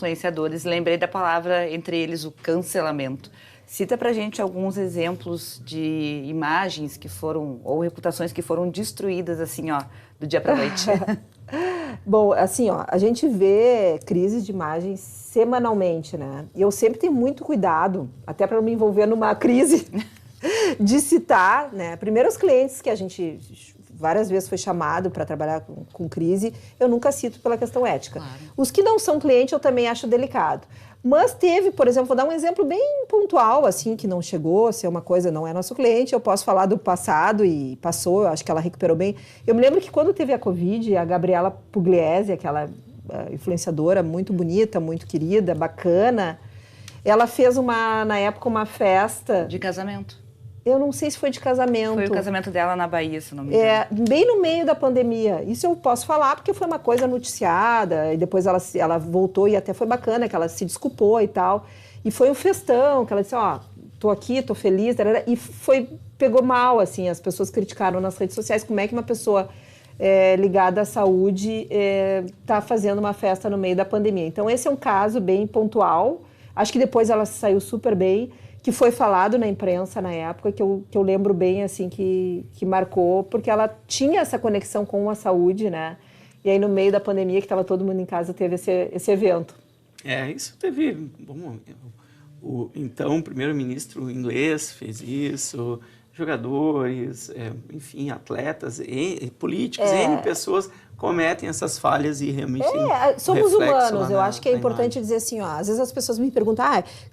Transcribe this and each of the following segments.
influenciadores. Lembrei da palavra, entre eles, o cancelamento. Cita pra gente alguns exemplos de imagens que foram, ou reputações que foram destruídas, assim, ó, do dia pra noite. Bom, assim, ó, a gente vê crises de imagens semanalmente, né? E eu sempre tenho muito cuidado, até para não me envolver numa crise, de citar, né? Primeiro, os clientes que a gente várias vezes foi chamado para trabalhar com crise, eu nunca cito pela questão ética. Claro. Os que não são clientes, eu também acho delicado. Mas teve, por exemplo, vou dar um exemplo bem pontual, assim, que não chegou a ser uma coisa, não é nosso cliente, eu posso falar do passado e passou, eu acho que ela recuperou bem. Eu me lembro que quando teve a Covid, a Gabriela Pugliese, aquela influenciadora muito bonita, muito querida, bacana, ela fez na época, uma festa... De casamento. Eu não sei se foi de casamento. Foi o casamento dela na Bahia, se não me engano. Bem no meio da pandemia. Isso eu posso falar porque foi uma coisa noticiada, e depois ela voltou e até foi bacana, que ela se desculpou e tal. E foi um festão, que ela disse, ó, tô aqui, tô feliz, e pegou mal, assim, as pessoas criticaram nas redes sociais como é que uma pessoa ligada à saúde tá fazendo uma festa no meio da pandemia. Então esse é um caso bem pontual, acho que depois ela saiu super bem, que foi falado na imprensa na época, que eu lembro bem, assim, que marcou, porque ela tinha essa conexão com a saúde, né? E aí, no meio da pandemia, que estava todo mundo em casa, teve esse evento. Isso teve... Bom, então, o primeiro-ministro inglês fez isso, jogadores, enfim, atletas, políticos, N pessoas cometem essas falhas e realmente somos humanos, eu acho que é importante dizer assim, ó, às vezes as pessoas me perguntam,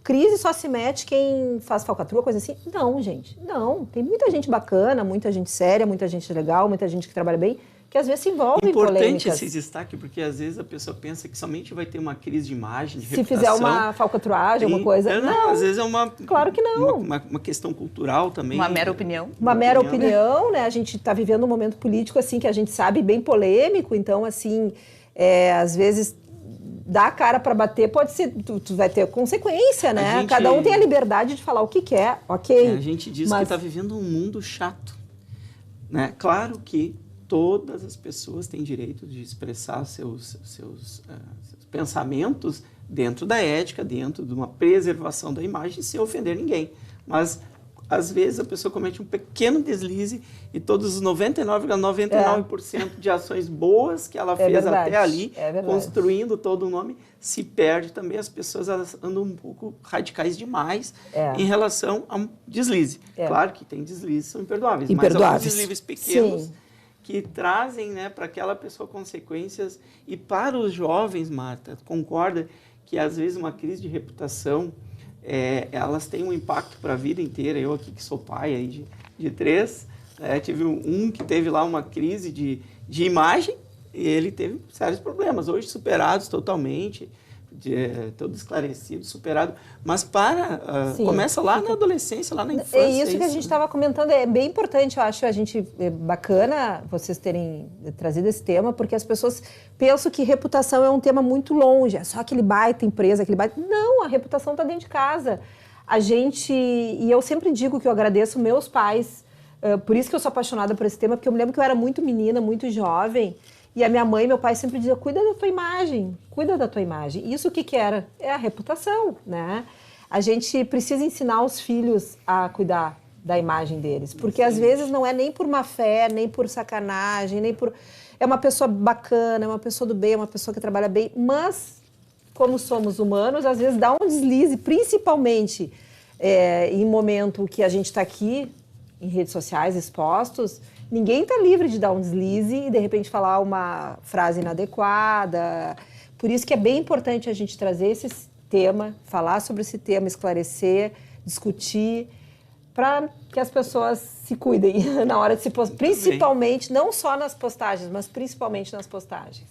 crise só se mete quem faz falcatrua, coisa assim. Não, gente, não. Tem muita gente bacana, muita gente séria, muita gente legal, muita gente que trabalha bem, que às vezes se envolve em polêmicas. Importante esse destaque, porque às vezes a pessoa pensa que somente vai ter uma crise de imagem, de reputação. Se fizer uma falcatruagem, alguma coisa. Não, às vezes é uma... Claro que não. Uma questão cultural também. Uma mera opinião. Uma mera opinião, né? A gente está vivendo um momento político, assim, que a gente sabe, bem polêmico. Então, assim, às vezes, dar a cara para bater pode ser... Tu vai ter consequência, né? Cada um tem a liberdade de falar o que quer, ok? A gente diz que está vivendo um mundo chato, né? Claro que todas as pessoas têm direito de expressar seus pensamentos dentro da ética, dentro de uma preservação da imagem, sem ofender ninguém. Mas, às vezes, a pessoa comete um pequeno deslize e todos os 99,99% de ações boas que ela fez até ali, construindo todo o nome, se perde também. As pessoas elas andam um pouco radicais demais em relação a um deslize. Claro que tem deslizes, são imperdoáveis. Mas alguns deslizes pequenos... Sim. Que trazem, né, para aquela pessoa consequências. E para os jovens, Marta, concorda que às vezes uma crise de reputação, elas têm um impacto para a vida inteira. Eu aqui que sou pai aí de 3, tive um que teve lá uma crise de imagem e ele teve sérios problemas, hoje superados totalmente, todo esclarecido, superado, mas começa lá na adolescência, lá na infância. É isso que a gente estava comentando, é bem importante, eu acho, bacana vocês terem trazido esse tema, porque as pessoas pensam que reputação é um tema muito longe, é só aquele baita empresa, Não, a reputação está dentro de casa. E eu sempre digo que eu agradeço meus pais, por isso que eu sou apaixonada por esse tema, porque eu me lembro que eu era muito menina, muito jovem, e a minha mãe e meu pai sempre diziam, cuida da tua imagem, cuida da tua imagem. Isso o que era? É a reputação, né? A gente precisa ensinar os filhos a cuidar da imagem deles, porque às vezes não é nem por má fé, nem por sacanagem, nem por... É uma pessoa bacana, é uma pessoa do bem, é uma pessoa que trabalha bem, mas como somos humanos, às vezes dá um deslize, principalmente em momento que a gente está aqui, em redes sociais, expostos, ninguém está livre de dar um deslize e, de repente, falar uma frase inadequada. Por isso que é bem importante a gente trazer esse tema, falar sobre esse tema, esclarecer, discutir, para que as pessoas se cuidem na hora de se postar. Principalmente, não só nas postagens, mas principalmente nas postagens.